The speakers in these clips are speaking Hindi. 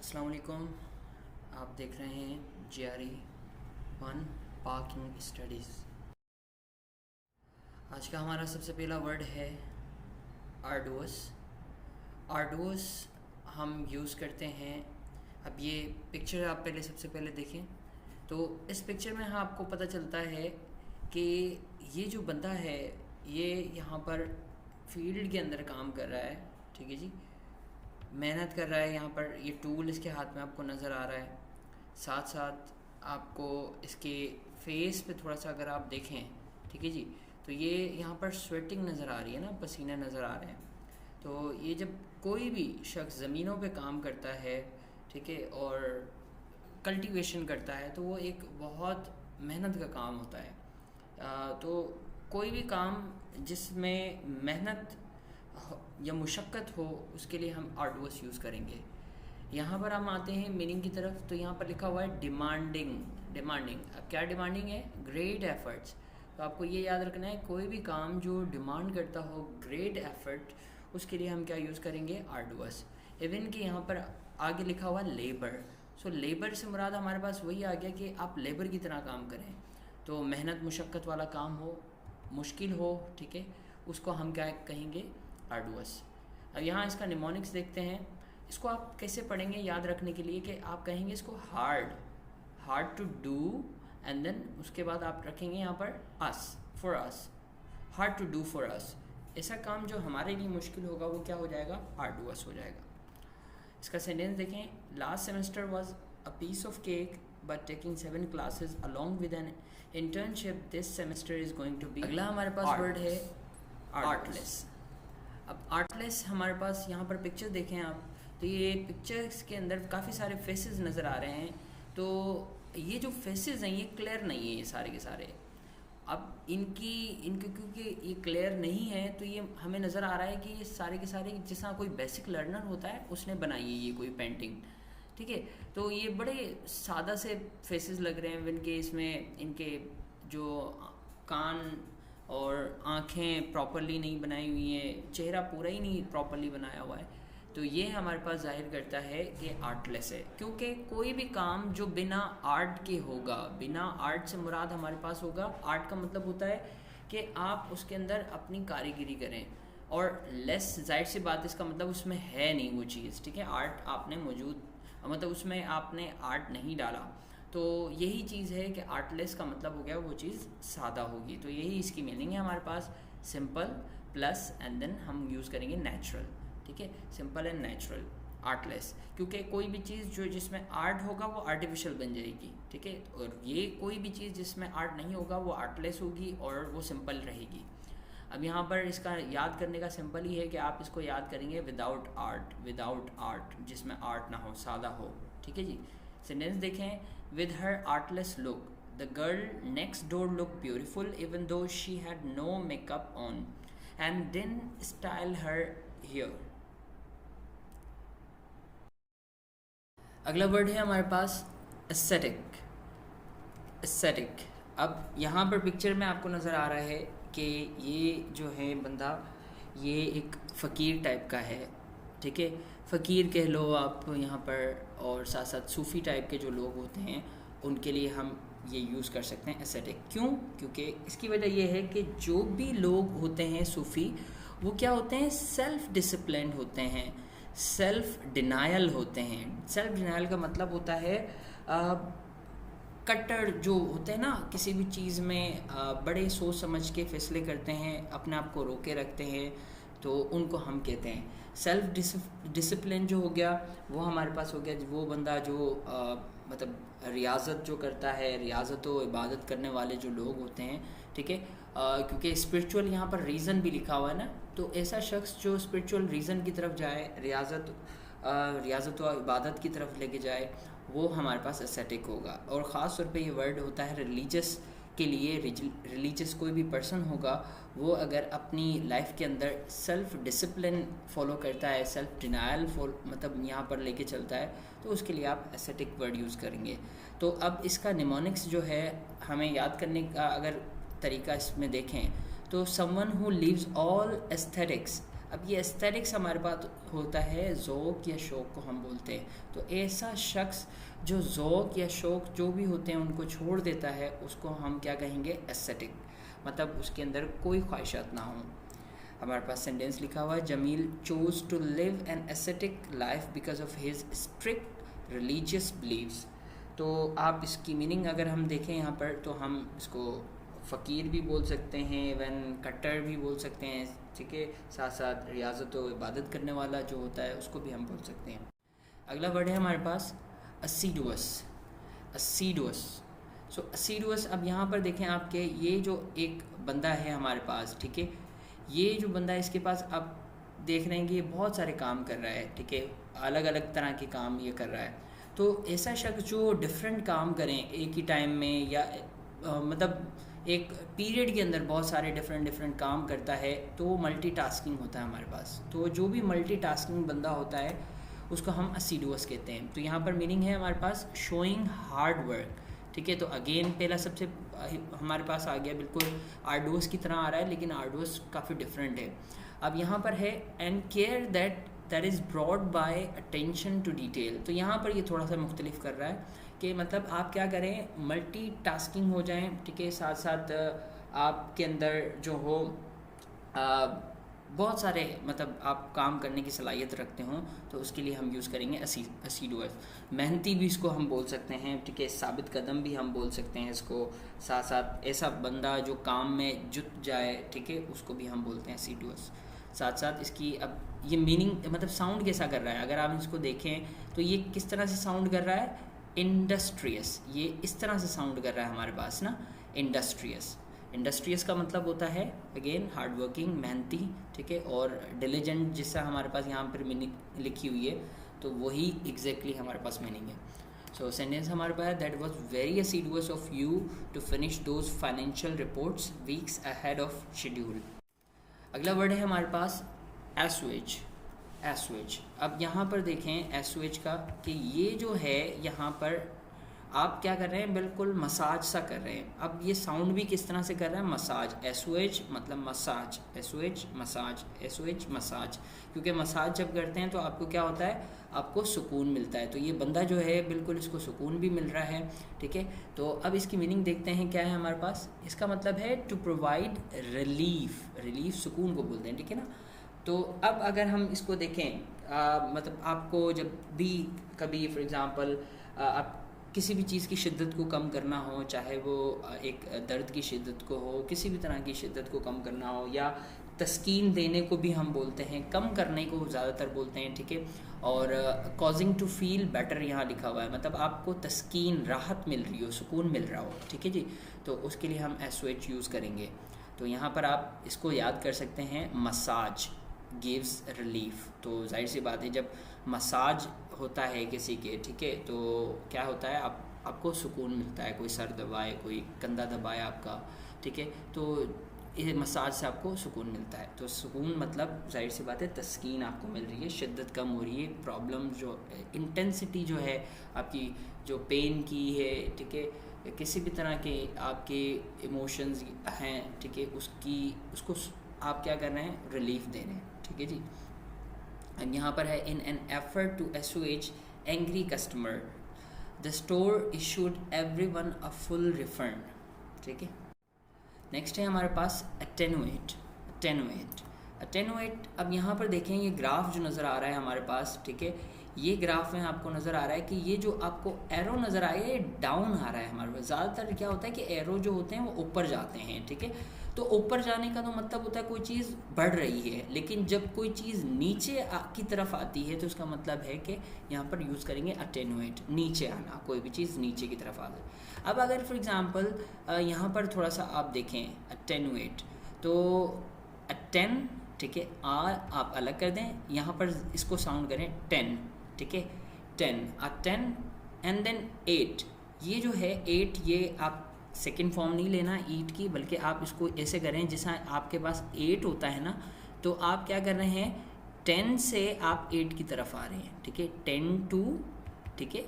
अस्सलाम वालेकुम। आप देख रहे हैं GRE 1 पार्किंग स्टडीज़। आज का हमारा सबसे पहला वर्ड है आर्डुअस। आर्डुअस हम यूज़ करते हैं। अब ये पिक्चर आप पहले सबसे पहले देखें तो इस पिक्चर में आपको पता चलता है कि ये जो बंदा है ये यहाँ पर फील्ड के अंदर काम कर रहा है। ठीक है जी, मेहनत कर रहा है। यहाँ पर ये टूल इसके हाथ में आपको नज़र आ रहा है। साथ साथ आपको इसके फेस पे थोड़ा सा अगर आप देखें, ठीक है जी, तो ये यहाँ पर स्वेटिंग नज़र आ रही है ना, पसीना नज़र आ रहे हैं। तो ये जब कोई भी शख्स ज़मीनों पे काम करता है, ठीक है, और कल्टीवेशन करता है तो वो एक बहुत मेहनत का काम होता है। तो कोई भी काम जिसमें मेहनत या मुशक्क़त हो उसके लिए हम आर्डुअस यूज़ करेंगे। यहाँ पर हम आते हैं मीनिंग की तरफ, तो यहाँ पर लिखा हुआ है डिमांडिंग। डिमांडिंग, अब क्या डिमांडिंग है? Great efforts. तो आपको ये याद रखना है, कोई भी काम जो डिमांड करता हो ग्रेट एफर्ट, उसके लिए हम क्या यूज़ करेंगे? आर्डुअस। इवन कि यहाँ पर आगे लिखा हुआ लेबर। सो लेबर से मुराद हमारे पास वही आ गया कि आप लेबर की तरह काम करें। तो मेहनत मुशक्क़त वाला काम हो, मुश्किल हो, ठीक है, उसको हम क्या कहेंगे? आर्डुअस। अब यहाँ इसका निमोनिक्स देखते हैं। इसको आप कैसे पढ़ेंगे याद रखने के लिए कि आप कहेंगे इसको hard, hard to do, and then उसके बाद आप रखेंगे यहाँ पर us, for us, hard to do for us. ऐसा काम जो हमारे लिए मुश्किल होगा वो क्या हो जाएगा? आर्डुअस हो जाएगा। इसका सेंटेंस देखें, last semester was a piece of cake but taking 7 classes along with an internship this semester is going to be. अगला हमारे पास वर्ड है आर्टलेस। अब आर्टलेस हमारे पास यहाँ पर पिक्चर देखें आप, तो ये पिक्चर्स के अंदर काफ़ी सारे फेसेस नज़र आ रहे हैं। तो ये जो फेसेस हैं ये क्लियर नहीं है, ये सारे के सारे। अब इनके क्योंकि ये क्लियर नहीं है तो ये हमें नज़र आ रहा है कि ये सारे के सारे जैसा कोई बेसिक लर्नर होता है उसने बनाई है ये कोई पेंटिंग। ठीक है, तो ये बड़े सादा से फेसेस लग रहे हैं। इनके इसमें इनके जो कान और आँखें प्रॉपरली नहीं बनाई हुई हैं, चेहरा पूरा ही नहीं प्रॉपरली बनाया हुआ है। तो ये हमारे पास जाहिर करता है कि आर्टलेस है, क्योंकि कोई भी काम जो बिना आर्ट के होगा, बिना आर्ट से मुराद हमारे पास होगा, आर्ट का मतलब होता है कि आप उसके अंदर अपनी कारीगरी करें, और लेस जाहिर सी बात इसका मतलब उसमें है नहीं वो चीज़। ठीक है, आर्ट आपने मौजूद मतलब उसमें आपने आर्ट नहीं डाला, तो यही चीज़ है कि आर्टलेस का मतलब हो गया वो चीज़ सादा होगी। तो यही इसकी मीनिंग है हमारे पास, सिंपल प्लस एंड देन हम यूज़ करेंगे नेचुरल। ठीक है, सिंपल एंड नेचुरल, आर्टलेस। क्योंकि कोई भी चीज़ जो जिसमें आर्ट होगा वो आर्टिफिशियल बन जाएगी। ठीक है, और ये कोई भी चीज़ जिसमें आर्ट नहीं होगा वो आर्टलेस होगी और वो सिंपल रहेगी। अब यहाँ पर इसका याद करने का सिंपल ही है कि आप इसको याद करेंगे विदाउट आर्ट, विदाउट आर्ट, जिसमें आर्ट ना हो, सादा हो। ठीक है जी, सेंटेंस देखें, with her artless look the girl next door look beautiful even though she had no makeup on and then style her hair. अगला वर्ड है हमारे पास एस्थेटिक। एस्थेटिक, अब यहाँ पर पिक्चर में आपको नज़र आ रहा है कि ये जो है बंदा ये एक फ़कीर टाइप का है। ठीक है, फ़कीर कह लो आप यहाँ पर, और साथ साथ सूफ़ी टाइप के जो लोग होते हैं उनके लिए हम ये यूज़ कर सकते हैं एस्थेटिक। क्यों? क्योंकि इसकी वजह ये है कि जो भी लोग होते हैं सूफ़ी, वो क्या होते हैं? सेल्फ़ डिसिप्लिन्ड होते हैं, सेल्फ़ डिनायल होते हैं। सेल्फ़ डिनायल का मतलब होता है कट्टर जो होते हैं ना किसी भी चीज़ में, बड़े सोच समझ के फैसले करते हैं, अपने आप को रोके रखते हैं, तो उनको हम कहते हैं सेल्फ डिसिप्लिन। जो हो गया वो हमारे पास हो गया वो बंदा जो मतलब रियाज़त जो करता है, रियाज़त व इबादत करने वाले जो लोग होते हैं। ठीक है, क्योंकि स्पिरिचुअल यहाँ पर रीज़न भी लिखा हुआ है ना, तो ऐसा शख्स जो स्पिरिचुअल रीज़न की तरफ जाए, रियाज़त व इबादत की तरफ लेके जाए, वो हमारे पास एस्थेटिक होगा। और ख़ास तौर पे ये वर्ड होता है रिलीजियस के लिए। रिलीजियस कोई भी पर्सन होगा वो अगर अपनी लाइफ के अंदर सेल्फ़ डिसिप्लिन फॉलो करता है, सेल्फ़ डिनायल मतलब यहाँ पर लेके चलता है, तो उसके लिए आप एस्थेटिक वर्ड यूज़ करेंगे। तो अब इसका निमोनिक्स जो है हमें याद करने का अगर तरीका इसमें देखें तो someone who leaves all aesthetics अब ये एस्थेटिक्स हमारे पास होता है ज़ौक़ या शौक़ को हम बोलते हैं। तो ऐसा शख्स जो ज़ौक़ या शौक़ जो भी होते हैं उनको छोड़ देता है, उसको हम क्या कहेंगे, एस्थेटिक, मतलब उसके अंदर कोई ख्वाहिशात ना हो। हमारे पास सेंटेंस लिखा हुआ है, Jamil chose to live an aesthetic life because of his strict religious believes. तो आप इसकी मीनिंग अगर हम देखें यहाँ पर, तो हम इसको फ़कीर भी बोल सकते हैं, वन कट्टर भी बोल सकते हैं, ठीक है। साथ साथ रियाज़त व इबादत करने वाला जो होता है उसको भी हम बोल सकते हैं। अगला वर्ड है हमारे पास असीडुअस। असीडुअस, सो असीडुअस, अब यहाँ पर देखें आपके, ये जो एक बंदा है हमारे पास, ठीक है, ये जो बंदा है इसके पास आप देख रहे हैं कि ये बहुत सारे काम कर रहा है, ठीक है, अलग अलग तरह के काम ये कर रहा है। तो ऐसा शख्स जो डिफरेंट काम करें एक ही टाइम में, या मतलब एक पीरियड के अंदर बहुत सारे डिफरेंट काम करता है, तो वो मल्टीटास्किंग होता है हमारे पास। तो जो भी मल्टीटास्किंग बंदा होता है उसको हम असीडुअस कहते हैं। तो यहाँ पर मीनिंग है हमारे पास शोइंग हार्ड वर्क, ठीक है। तो अगेन पहला सबसे हमारे पास आ गया, बिल्कुल आर्डुअस की तरह आ रहा है, लेकिन आर्डुअस काफ़ी डिफरेंट है। अब यहाँ पर है and care that is brought by attention to detail. तो यहाँ पर ये थोड़ा सा मुख्तलिफ कर रहा है कि मतलब आप क्या करें, मल्टीटास्किंग हो जाएं, ठीक है, साथ साथ आपके अंदर जो हो बहुत सारे मतलब आप काम करने की सलाहियत रखते हों, तो उसके लिए हम यूज़ करेंगे असीडुअस। मेहनती भी इसको हम बोल सकते हैं, ठीक है, साबित कदम भी हम बोल सकते हैं इसको। साथ साथ ऐसा बंदा जो काम में जुट जाए, ठीक है, उसको भी हम बोलते हैं असीडुअस। साथ साथ इसकी अब ये मीनिंग मतलब साउंड कैसा कर रहा है, अगर आप इसको देखें तो ये किस तरह से साउंड कर रहा है, इंडस्ट्रियस, ये इस तरह से साउंड कर रहा है हमारे पास ना, इंडस्ट्रियस। इंडस्ट्रियस का मतलब होता है अगेन हार्ड वर्किंग, मेहनती, ठीक है, और डिलीजेंट, जिससे हमारे पास यहाँ पर मीनिंग लिखी हुई है, तो वही एग्जैक्टली हमारे पास मीनिंग है। सो सेंटेंस हमारे पास, that was very assiduous of you to finish those financial reports weeks ahead of schedule. अगला वर्ड है हमारे पास एसुएज। एसुएज, अब यहाँ पर देखें एसुएज का कि ये जो है यहाँ पर आप क्या कर रहे हैं, बिल्कुल मसाज सा कर रहे हैं। अब ये साउंड भी किस तरह से कर रहा है, मसाज, एसुएज मतलब मसाज, एसुएज मसाज, एसुएज मसाज, क्योंकि मसाज जब करते हैं तो आपको क्या होता है, आपको सुकून मिलता है। तो ये बंदा जो है बिल्कुल इसको सुकून भी मिल रहा है, ठीक है। तो अब इसकी मीनिंग देखते हैं क्या है हमारे पास। इसका मतलब है टू प्रोवाइड रिलीफ, रिलीफ सुकून को बोलते हैं, ठीक है ना। तो अब अगर हम इसको देखें, मतलब आपको जब भी कभी फॉर एग्ज़ाम्पल आप किसी भी चीज़ की शिद्दत को कम करना हो, चाहे वो एक दर्द की शिद्दत को हो, किसी भी तरह की शिद्दत को कम करना हो, या तस्कीन देने को भी हम बोलते हैं, कम करने को ज़्यादातर बोलते हैं, ठीक है। और कॉजिंग टू फील बेटर यहाँ लिखा हुआ है, मतलब आपको तस्कीन, राहत मिल रही हो, सुकून मिल रहा हो, ठीक है जी। तो उसके लिए हम एसओएच यूज़ करेंगे। तो यहाँ पर आप इसको याद कर सकते हैं, मसाज गिव्स रिलीफ। तो जाहिर सी बात है जब मसाज होता है किसी के, ठीक है, तो क्या होता है, आपको सुकून मिलता है, कोई सर दबाए, कोई कंधा दबाए आपका, ठीक है, तो ये मसाज से आपको सुकून मिलता है। तो सुकून मतलब जाहिर सी बात है तस्कीन आपको मिल रही है, शिद्दत कम हो रही है, प्रॉब्लम जो इंटेंसिटी जो है आपकी, जो पेन की है, ठीक है, किसी भी तरह के आपके इमोशंस हैं, ठीक है, उसको आप क्या कर रहे हैं, रिलीफ दे रहे हैं, ठीक है जी। एंड यहाँ पर है in an effort to assuage angry customer the store issued everyone a full refund, ठीक है। नेक्स्ट है हमारे पास अटेनुएट। अटेनुएट, अटेनुएट, अब यहाँ पर देखें ये ग्राफ जो नज़र आ रहा है हमारे पास, ठीक है, ये ग्राफ में आपको नज़र आ रहा है कि ये जो आपको एरो नज़र आएगा ये डाउन आ रहा है हमारे पास। ज़्यादातर क्या होता है कि एरो जो होते हैं वो ऊपर जाते हैं, ठीक है। तो ऊपर जाने का तो मतलब होता है कोई चीज़ बढ़ रही है, लेकिन जब कोई चीज़ नीचे की तरफ आती है तो उसका मतलब है कि यहाँ पर यूज़ करेंगे अटेनुएट, नीचे आना, कोई भी चीज़ नीचे की तरफ आ जाए। अब अगर फॉर एग्ज़ाम्पल यहाँ पर थोड़ा सा आप देखें अटेनुएट, तो अटेन, ठीक है, आप अलग कर दें, यहाँ पर इसको साउंड करें 10, ठीक है, 10, अटेन एंड देन 8। ये जो है 8, ये आप सेकेंड फॉर्म नहीं लेना ईट की, बल्कि आप इसको ऐसे करें जैसा आपके पास 8 होता है ना, तो आप क्या कर रहे हैं, 10 से आप 8 की तरफ आ रहे हैं, ठीक है, 10 to, ठीक है,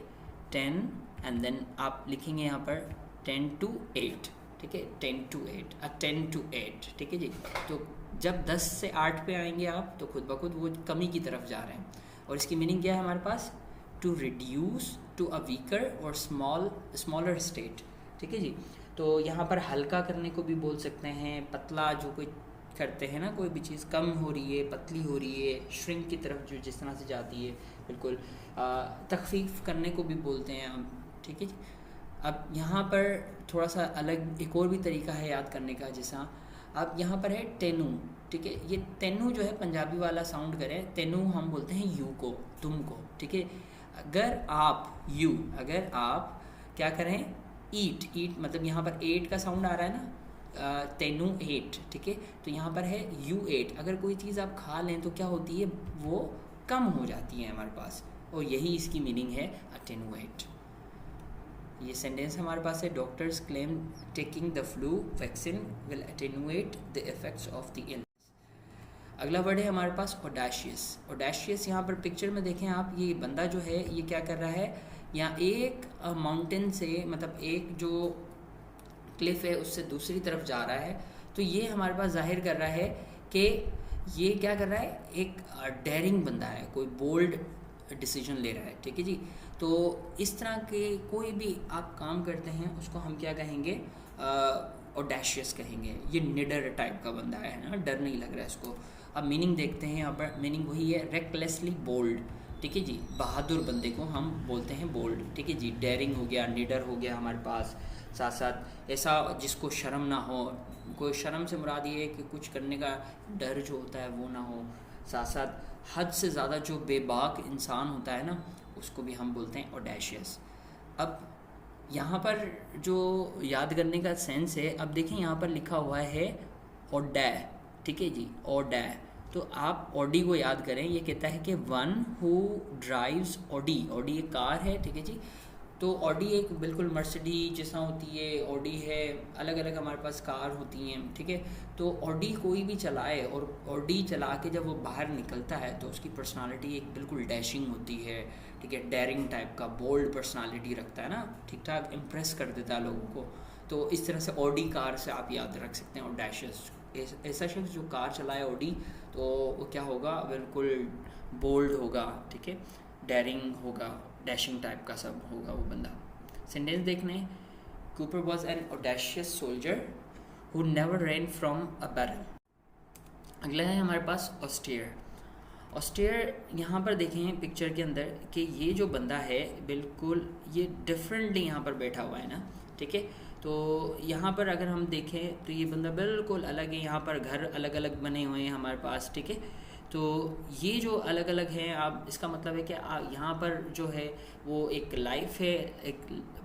10 एंड देन आप लिखेंगे यहाँ पर 10 to 8, ठीक है, 10 to 8, 10 to 8, ठीक है जी। तो जब 10 से 8 पे आएंगे आप तो खुद ब खुद वो कमी की तरफ जा रहे हैं। और इसकी मीनिंग क्या है हमारे पास? To reduce to a weaker और स्मॉलर स्टेट। ठीक है जी। तो यहाँ पर हल्का करने को भी बोल सकते हैं, पतला जो कोई करते हैं ना, कोई भी चीज़ कम हो रही है, पतली हो रही है, श्रिंक की तरफ जो जिस तरह से जाती है, बिल्कुल तखफीफ करने को भी बोलते हैं हम। ठीक है जी। अब यहाँ पर थोड़ा सा अलग एक और भी तरीका है याद करने का, जैसा अब यहाँ पर है तेनू। ठीक है, ये तेनू जो है पंजाबी वाला साउंड करें, तेनू हम बोलते हैं यू को, तुम को। ठीक है, अगर आप क्या करें, ईट मतलब यहाँ पर एट का साउंड आ रहा है ना, तेनू एट। ठीक है, तो यहाँ पर है यू एट। अगर कोई चीज़ आप खा लें तो क्या होती है, वो कम हो जाती है हमारे पास, और यही इसकी मीनिंग है अटेनुएट। ये सेंटेंस हमारे पास है, doctors claim taking the flu vaccine will attenuate the effects of the illness. अगला वर्ड है हमारे पास ओडेशियस। यहाँ पर पिक्चर में देखें आप, ये बंदा जो है ये क्या कर रहा है, यहाँ एक माउंटेन से, मतलब एक जो क्लिफ है उससे दूसरी तरफ जा रहा है। तो ये हमारे पास जाहिर कर रहा है कि ये क्या कर रहा है, एक डेयरिंग बंदा है, कोई बोल्ड डिसीजन ले रहा है। ठीक है जी। तो इस तरह के कोई भी आप काम करते हैं उसको हम क्या कहेंगे, ओडेशियस कहेंगे। ये निडर टाइप का बंदा है ना, डर नहीं लग रहा है इसको। अब मीनिंग देखते हैं, यहाँ पर मीनिंग वही है, रेकलेसली बोल्ड। ठीक है जी, बहादुर बंदे को हम बोलते हैं बोल्ड। ठीक है जी, डेयरिंग हो गया, निडर हो गया हमारे पास। साथ साथ ऐसा जिसको शर्म ना हो, कोई शर्म से मुराद ये है कि कुछ करने का डर जो होता है वो ना हो। साथ साथ हद से ज़्यादा जो बेबाक इंसान होता है ना, उसको भी हम बोलते हैं ओडेशियस। अब यहाँ पर जो याद करने का सेंस है, अब देखें यहाँ पर लिखा हुआ है ओडै। ठीक है जी, ओडै। तो आप ऑडी को याद करें, ये कहता है कि one who drives Audi. Audi एक कार है। ठीक है जी। तो ऑडी एक बिल्कुल मर्सिडी जैसा होती है, ऑडी है, अलग अलग हमारे पास कार होती हैं। ठीक है, तो ऑडी कोई भी चलाए, और ऑडी चला के जब वो बाहर निकलता है तो उसकी पर्सनालिटी एक बिल्कुल डैशिंग होती है। ठीक है, डेयरिंग टाइप का, बोल्ड पर्सनालिटी रखता है ना, ठीक ठाक इम्प्रेस कर देता है लोगों को। तो इस तरह से ऑडी कार से आप याद रख सकते हैं ओडेशियस। ऐसा शख्स जो कार चलाए ऑडी, तो वो क्या होगा, बिल्कुल बोल्ड होगा। ठीक है, डेयरिंग होगा, डैशिंग टाइप का सब होगा वो बंदा। सेंटेंस देखने, Cooper was an audacious soldier who never ran from a battle. अगला है हमारे पास ऑस्टेयर। यहाँ पर देखें पिक्चर के अंदर कि ये जो बंदा है बिल्कुल ये डिफरेंटली यहाँ पर बैठा हुआ है ना। ठीक है, तो यहाँ पर अगर हम देखें तो ये बंदा बिल्कुल अलग है। यहाँ पर घर अलग अलग बने हुए हैं हमारे पास। ठीक है, तो ये जो अलग अलग हैं, आप इसका मतलब है कि यहाँ पर जो है वो एक लाइफ है, एक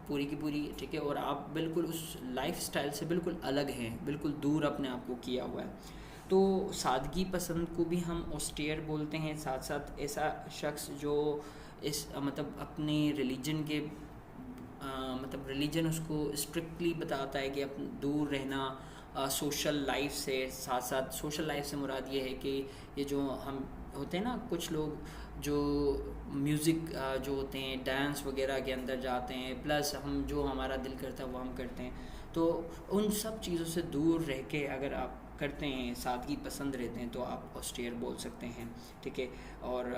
पूरी की पूरी। ठीक है, और आप बिल्कुल उस लाइफ स्टाइल से बिल्कुल अलग हैं, बिल्कुल दूर अपने आप को किया हुआ है। तो सादगी पसंद को भी हम ऑस्टेयर बोलते हैं। साथ साथ ऐसा शख्स जो इस मतलब अपने रिलीजन के मतलब रिलीजन उसको स्ट्रिक्टली बताता है कि दूर रहना सोशल लाइफ से। साथ साथ सोशल लाइफ से मुराद ये है कि ये जो हम होते हैं ना, कुछ लोग जो म्यूज़िक जो होते हैं, डांस वगैरह के अंदर जाते हैं, प्लस हम जो हमारा दिल करता है वो हम करते हैं। तो उन सब चीज़ों से दूर रह के अगर आप करते हैं, सादगी पसंद रहते हैं, तो आप ऑस्टेयर बोल सकते हैं। ठीक है, और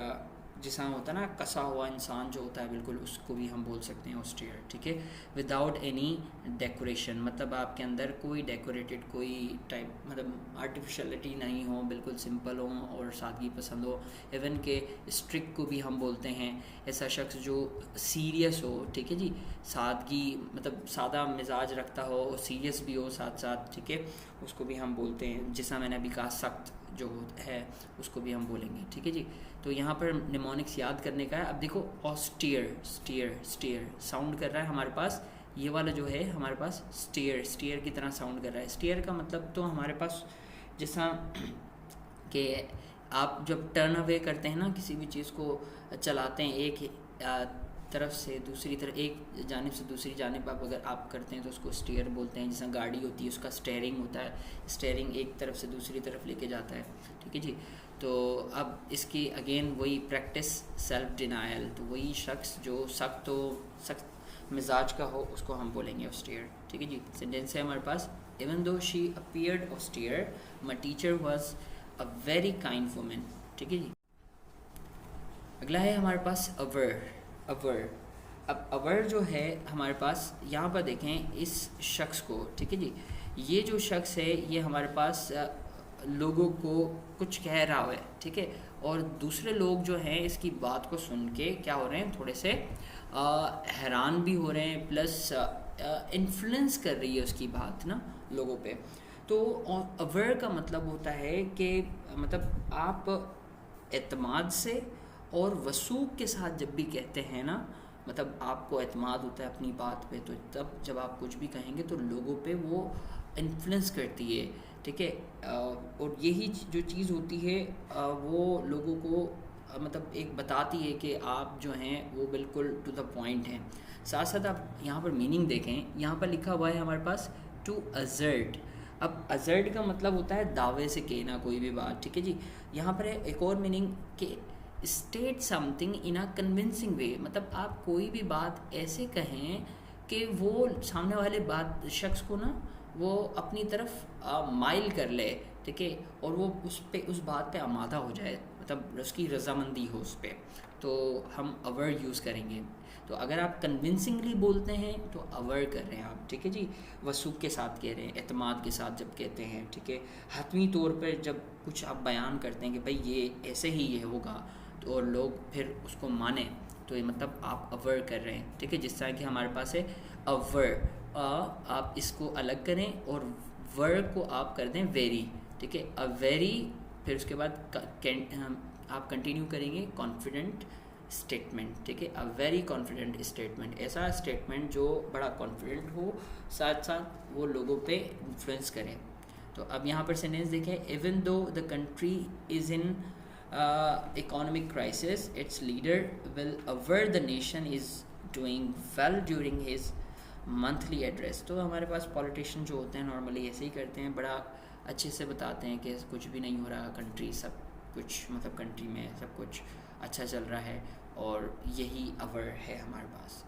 जैसा होता है ना कसा हुआ इंसान जो होता है बिल्कुल, उसको भी हम बोल सकते हैं ऑस्टेयर। ठीक है, विदाउट एनी डेकोरेशन, मतलब आपके अंदर कोई डेकोरेटेड कोई टाइप मतलब आर्टिफिशलिटी नहीं हो, बिल्कुल सिंपल हो और सादगी पसंद हो। इवन के स्ट्रिक्ट को भी हम बोलते हैं, ऐसा शख्स जो सीरियस हो। ठीक है जी, सादगी मतलब सादा मिजाज रखता हो और सीरियस भी हो साथ साथ। ठीक है, उसको भी हम बोलते हैं, जैसा मैंने अभी कहा सख्त जो है उसको भी हम बोलेंगे। ठीक है जी, तो यहाँ पर निमोनिक्स याद करने का है। अब देखो स्टीयर साउंड कर रहा है हमारे पास, ये वाला जो है हमारे पास स्टीयर की तरह साउंड कर रहा है। स्टीयर का मतलब तो हमारे पास जैसा कि आप जब टर्न अवे करते हैं ना, किसी भी चीज़ को चलाते हैं एक तरफ से दूसरी तरफ, एक जानिब से दूसरी जानिब अगर आप करते हैं तो उसको स्टीयर बोलते हैं। जैसा गाड़ी होती है उसका स्टेयरिंग होता है, स्टेयरिंग एक तरफ से दूसरी तरफ लेके जाता है। ठीक है जी, तो अब इसकी अगेन वही प्रैक्टिस सेल्फ डिनायल, तो वही शख्स जो सख्त मिजाज का हो उसको हम बोलेंगे स्टीयर। ठीक है जी, सेंटेंस है हमारे पास even though she appeared austere, my teacher was a very kind woman। ठीक है जी। अगला है हमारे पास अवर। अवर, अब अवर जो है हमारे पास, यहाँ पर देखें इस शख्स को, ठीक है जी। ये जो शख्स है ये हमारे पास लोगों को कुछ कह रहा है, ठीक है, और दूसरे लोग जो हैं इसकी बात को सुन के क्या हो रहे हैं, थोड़े से हैरान भी हो रहे हैं, प्लस इन्फ्लुएंस कर रही है उसकी बात ना लोगों पे। तो अवर का मतलब होता है कि मतलब आप एतमाद से और वसूख के साथ जब भी कहते हैं ना, मतलब आपको एतमाद होता है अपनी बात पे, तो तब जब आप कुछ भी कहेंगे तो लोगों पे वो इन्फ्लुएंस करती है, ठीक है। और यही जो चीज़ होती है वो लोगों को मतलब एक बताती है कि आप जो हैं वो बिल्कुल टू द पॉइंट हैं। साथ साथ आप यहाँ पर मीनिंग देखें, यहाँ पर लिखा हुआ है हमारे पास टू अजर्ट। अब अजर्ट का मतलब होता है दावे से कहना कोई भी बात, ठीक है जी। यहाँ पर है एक और मीनिंग कि state something in a convincing way, मतलब आप कोई भी बात ऐसे कहें कि वो सामने वाले बात शख्स को ना वो अपनी तरफ माइल कर ले, ठीक है, और वो उस बात पे आमादा हो जाए, मतलब उसकी रजामंदी हो उस पर, तो हम अवर यूज़ करेंगे। तो अगर आप कन्विंसिंगली बोलते हैं तो अवर कर रहे हैं आप, ठीक है जी। वसूख के साथ कह रहे हैं, एतमाद के साथ जब कहते हैं, ठीक है, हतमी तौर पर जब कुछ आप बयान करते हैं कि भाई ये ऐसे ही ये होगा, तो और लोग फिर उसको माने, तो ये मतलब आप अवर कर रहे हैं, ठीक है। जिस तरह कि हमारे पास है अवर, आप इसको अलग करें और वर को आप कर दें वेरी, ठीक है, अ वेरी, फिर उसके बाद आप कंटिन्यू करेंगे कॉन्फिडेंट स्टेटमेंट, ठीक है, अ वेरी कॉन्फिडेंट स्टेटमेंट, ऐसा स्टेटमेंट जो बड़ा कॉन्फिडेंट हो, साथ साथ वो लोगों पे इन्फ्लुएंस करें। तो अब यहाँ पर सेंटेंस देखें, even though the country is in economic crisis, its leader will aware the nation is doing well during his monthly address। तो हमारे पास पॉलिटिशियन जो होते हैं नॉर्मली ऐसे ही करते हैं, बड़ा अच्छे से बताते हैं कि कुछ भी नहीं हो रहा, कंट्री सब कुछ मतलब कंट्री में सब कुछ अच्छा चल रहा है, और यही अवर है हमारे पास।